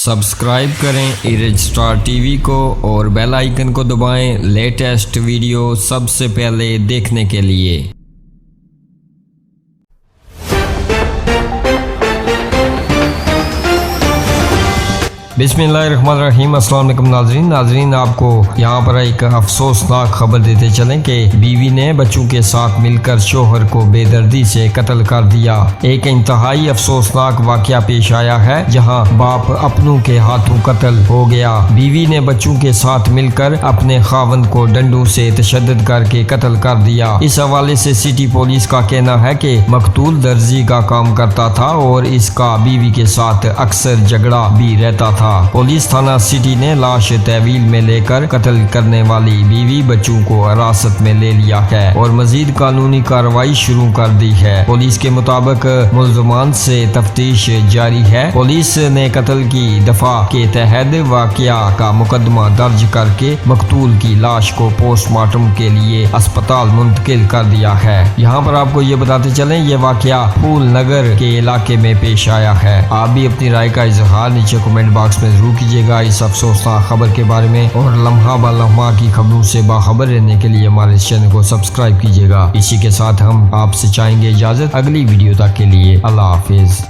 Subscribe करें erase star TV को और बेल आइकन को दबाएं लेटेस्ट वीडियो सबसे पहले देखने के लिए। बिस्मिल्लाहिर्रहमानिर्रहीम। अस्सलाम वालेकुम नाजरीन आपको यहाँ पर एक अफसोसनाक खबर देते चलें कि बीवी ने बच्चों के साथ मिलकर शोहर को बेदर्दी से कत्ल कर दिया। एक इंतहाई अफसोसनाक वाकया पेश आया है जहाँ बाप अपनों के हाथों कत्ल हो गया। बीवी ने बच्चों के साथ मिलकर अपने खावंद को डंडों से तशद्दुद करके कत्ल कर दिया। इस हवाले से सिटी पुलिस का कहना है कि मकतूल दर्जी का काम करता था और इसका बीवी के साथ अक्सर झगड़ा भी रहता था। पुलिस थाना सिटी ने लाश तहवील में लेकर कत्ल करने वाली बीवी बच्चों को हिरासत में ले लिया है और मजीद कानूनी कार्रवाई शुरू कर दी है। पुलिस के मुताबिक मुल्ज़मान से तफ्तीश जारी है। पुलिस ने कत्ल की दफा के तहत वाकया का मुकदमा दर्ज करके मकतूल की लाश को पोस्टमार्टम के लिए अस्पताल मुंतकिल कर दिया है। यहाँ पर आपको ये बताते चलें ये वाकया फूल नगर के इलाके में पेश आया है। आप भी अपनी राय का इजहार नीचे कमेंट बॉक्स में जरूर कीजिएगा इस अफसोसनाक खबर के बारे में और लम्हा ब लम्हा की खबरों से बाखबर रहने के लिए हमारे चैनल को सब्सक्राइब कीजिएगा। इसी के साथ हम आपसे चाहेंगे इजाजत अगली वीडियो तक के लिए। अल्लाह हाफिज।